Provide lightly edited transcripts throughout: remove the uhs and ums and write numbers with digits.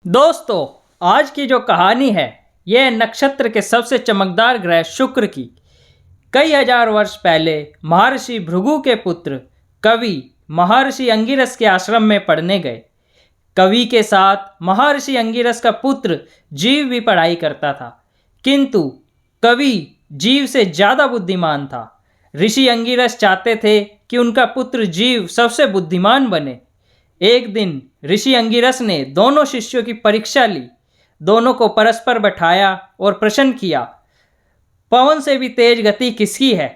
दोस्तों, आज की जो कहानी है यह नक्षत्र के सबसे चमकदार ग्रह शुक्र की। कई हजार वर्ष पहले महर्षि भृगु के पुत्र कवि महर्षि अंगिरस के आश्रम में पढ़ने गए। कवि के साथ महर्षि अंगिरस का पुत्र जीव भी पढ़ाई करता था, किंतु कवि जीव से ज़्यादा बुद्धिमान था। ऋषि अंगिरस चाहते थे कि उनका पुत्र जीव सबसे बुद्धिमान बने। एक दिन ऋषि अंगिरस ने दोनों शिष्यों की परीक्षा ली। दोनों को परस्पर बैठाया और प्रश्न किया, पवन से भी तेज गति किसकी है?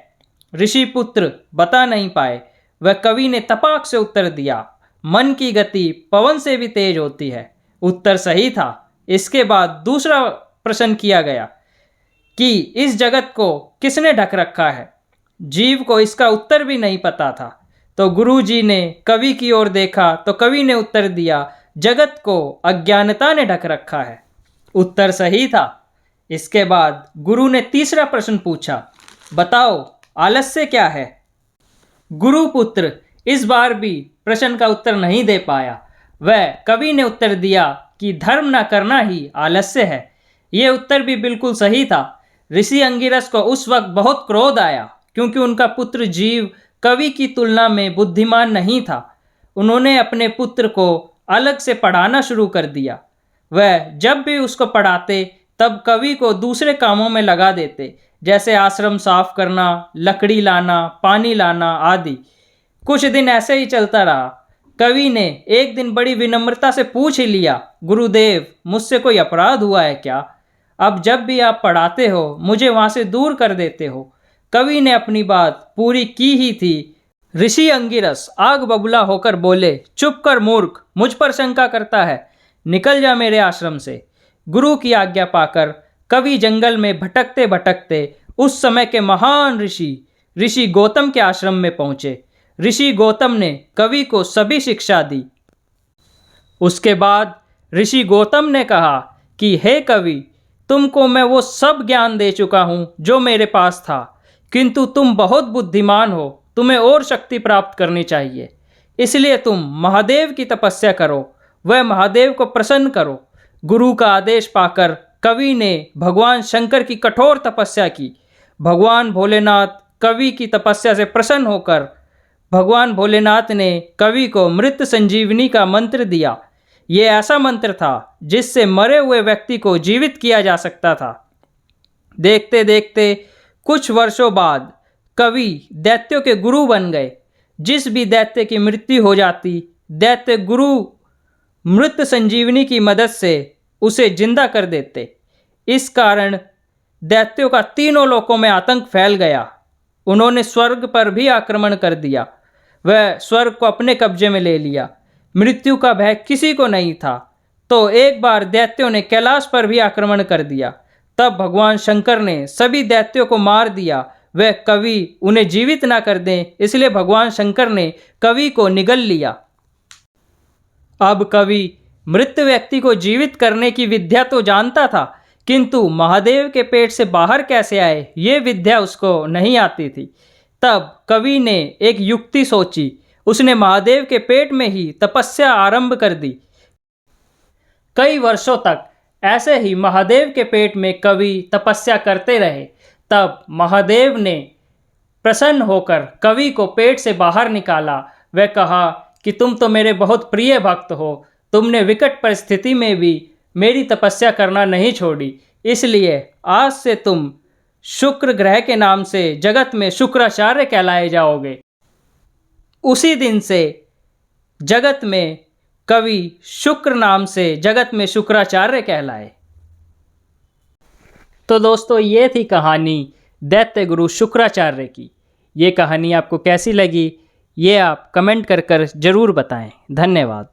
ऋषि पुत्र बता नहीं पाए। वह कवि ने तपाक से उत्तर दिया, मन की गति पवन से भी तेज होती है। उत्तर सही था। इसके बाद दूसरा प्रश्न किया गया कि इस जगत को किसने ढक रखा है? जीव को इसका उत्तर भी नहीं पता था। तो गुरुजी ने कवि की ओर देखा तो कवि ने उत्तर दिया, जगत को अज्ञानता ने ढक रखा है। उत्तर सही था। इसके बाद गुरु ने तीसरा प्रश्न पूछा, बताओ आलस्य क्या है? गुरुपुत्र इस बार भी प्रश्न का उत्तर नहीं दे पाया। वह कवि ने उत्तर दिया कि धर्म न करना ही आलस्य है। यह उत्तर भी बिल्कुल सही था। ऋषि अंगिरस को उस वक्त बहुत क्रोध आया, क्योंकि उनका पुत्र जीव कवि की तुलना में बुद्धिमान नहीं था। उन्होंने अपने पुत्र को अलग से पढ़ाना शुरू कर दिया। वह जब भी उसको पढ़ाते तब कवि को दूसरे कामों में लगा देते, जैसे आश्रम साफ करना, लकड़ी लाना, पानी लाना आदि। कुछ दिन ऐसे ही चलता रहा। कवि ने एक दिन बड़ी विनम्रता से पूछ ही लिया, गुरुदेव मुझसे कोई अपराध हुआ है क्या? अब जब भी आप पढ़ाते हो मुझे वहाँ से दूर कर देते हो। कवि ने अपनी बात पूरी की ही थी। ऋषि अंगिरस आग बबूला होकर बोले, चुप कर मूर्ख, मुझ पर शंका करता है, निकल जा मेरे आश्रम से। गुरु की आज्ञा पाकर कवि जंगल में भटकते भटकते उस समय के महान ऋषि गौतम के आश्रम में पहुँचे। ऋषि गौतम ने कवि को सभी शिक्षा दी। उसके बाद ऋषि गौतम ने कहा कि हे कवि, तुमको मैं वो सब ज्ञान दे चुका हूँ जो मेरे पास था, किंतु तुम बहुत बुद्धिमान हो, तुम्हें और शक्ति प्राप्त करनी चाहिए। इसलिए तुम महादेव की तपस्या करो, वह महादेव को प्रसन्न करो। गुरु का आदेश पाकर कवि ने भगवान शंकर की कठोर तपस्या की। भगवान भोलेनाथ कवि की तपस्या से प्रसन्न होकर भगवान भोलेनाथ ने कवि को मृत संजीवनी का मंत्र दिया। ये ऐसा मंत्र था जिससे मरे हुए व्यक्ति को जीवित किया जा सकता था। देखते देखते कुछ वर्षों बाद कवि दैत्यों के गुरु बन गए। जिस भी दैत्य की मृत्यु हो जाती, दैत्य गुरु मृत संजीवनी की मदद से उसे जिंदा कर देते। इस कारण दैत्यों का तीनों लोकों में आतंक फैल गया। उन्होंने स्वर्ग पर भी आक्रमण कर दिया। वह स्वर्ग को अपने कब्जे में ले लिया। मृत्यु का भय किसी को नहीं था। तो एक बार दैत्यों ने कैलाश पर भी आक्रमण कर दिया। तब भगवान शंकर ने सभी दैत्यों को मार दिया। वह कवि उन्हें जीवित ना कर दें, इसलिए भगवान शंकर ने कवि को निगल लिया। अब कवि मृत व्यक्ति को जीवित करने की विद्या तो जानता था, किंतु महादेव के पेट से बाहर कैसे आए ये विद्या उसको नहीं आती थी। तब कवि ने एक युक्ति सोची। उसने महादेव के पेट में ही तपस्या आरंभ कर दी। कई वर्षों तक ऐसे ही महादेव के पेट में कवि तपस्या करते रहे। तब महादेव ने प्रसन्न होकर कवि को पेट से बाहर निकाला। वह कहा कि तुम तो मेरे बहुत प्रिय भक्त हो, तुमने विकट परिस्थिति में भी मेरी तपस्या करना नहीं छोड़ी, इसलिए आज से तुम शुक्र ग्रह के नाम से जगत में शुक्राचार्य कहलाए जाओगे। उसी दिन से जगत में कवि शुक्र नाम से जगत में शुक्राचार्य कहलाए। तो दोस्तों, ये थी कहानी दैत्य गुरु शुक्राचार्य की। ये कहानी आपको कैसी लगी ये आप कमेंट कर ज़रूर बताएं। धन्यवाद।